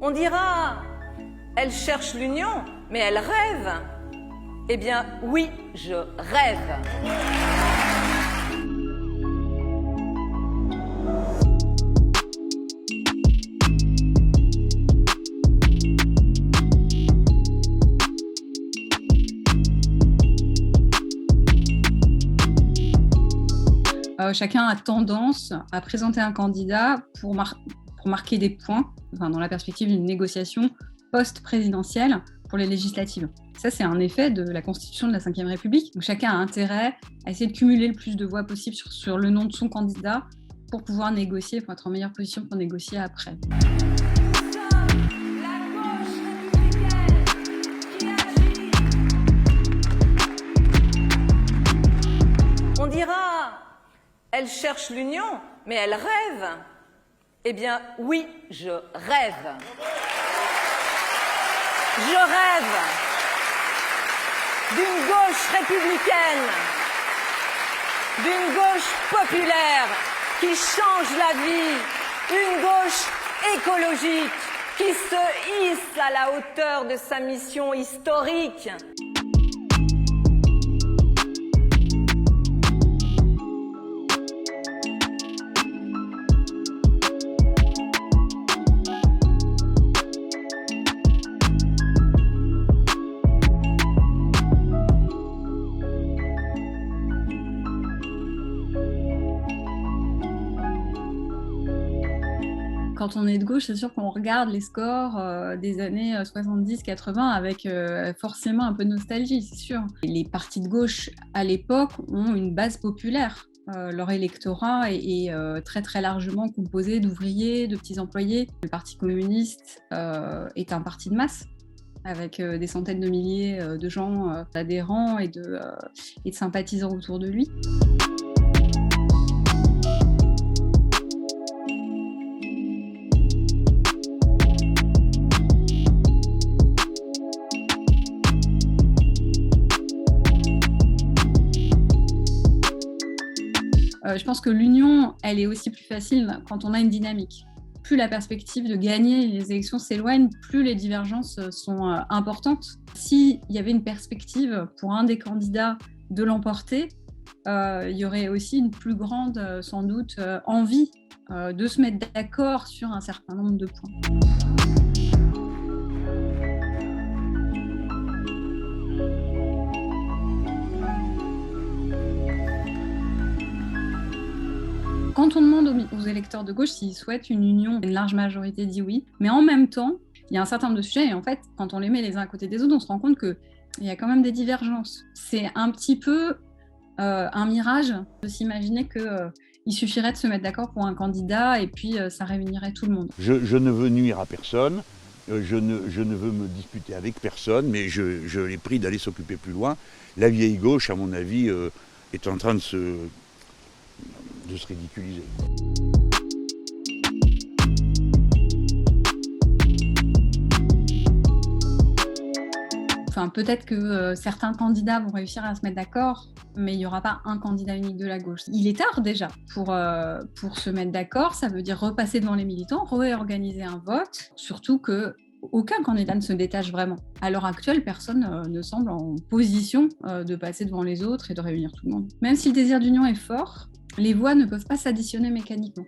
On dira, elle cherche l'union, mais elle rêve. Eh bien, oui, je rêve. Chacun a tendance à présenter un candidat pour marquer des points, dans la perspective d'une négociation post-présidentielle pour les législatives. Ça, c'est un effet de la constitution de la Ve République. Donc, chacun a intérêt à essayer de cumuler le plus de voix possible sur le nom de son candidat pour pouvoir négocier, pour être en meilleure position pour négocier après. On dira, elle cherche l'union, mais elle rêve. Eh bien, oui, je rêve. Je rêve d'une gauche républicaine, d'une gauche populaire qui change la vie, une gauche écologique qui se hisse à la hauteur de sa mission historique. Quand on est de gauche, c'est sûr qu'on regarde les scores des années 70-80 avec forcément un peu de nostalgie, c'est sûr. Et les partis de gauche, à l'époque, ont une base populaire. Leur électorat est très très largement composé d'ouvriers, de petits employés. Le Parti communiste est un parti de masse, avec des centaines de milliers de gens adhérents et de sympathisants autour de lui. Je pense que l'union, elle est aussi plus facile quand on a une dynamique. Plus la perspective de gagner les élections s'éloigne, plus les divergences sont importantes. S'il y avait une perspective pour un des candidats de l'emporter, il y aurait aussi une plus grande, sans doute, envie de se mettre d'accord sur un certain nombre de points. Quand on demande aux électeurs de gauche s'ils souhaitent une union, une large majorité dit oui. Mais en même temps, il y a un certain nombre de sujets et en fait, quand on les met les uns à côté des autres, on se rend compte qu'il y a quand même des divergences. C'est un petit peu un mirage de s'imaginer qu'il suffirait de se mettre d'accord pour un candidat et puis ça réunirait tout le monde. Je ne veux nuire à personne, je ne veux me disputer avec personne, mais je l'ai pris d'aller s'occuper plus loin. La vieille gauche, à mon avis, est en train de se ridiculiser. Enfin, peut-être que certains candidats vont réussir à se mettre d'accord, mais il n'y aura pas un candidat unique de la gauche. Il est tard déjà pour se mettre d'accord, ça veut dire repasser devant les militants, réorganiser un vote, surtout que aucun candidat ne se détache vraiment. À l'heure actuelle, personne ne semble en position de passer devant les autres et de réunir tout le monde. Même si le désir d'union est fort, les voix ne peuvent pas s'additionner mécaniquement.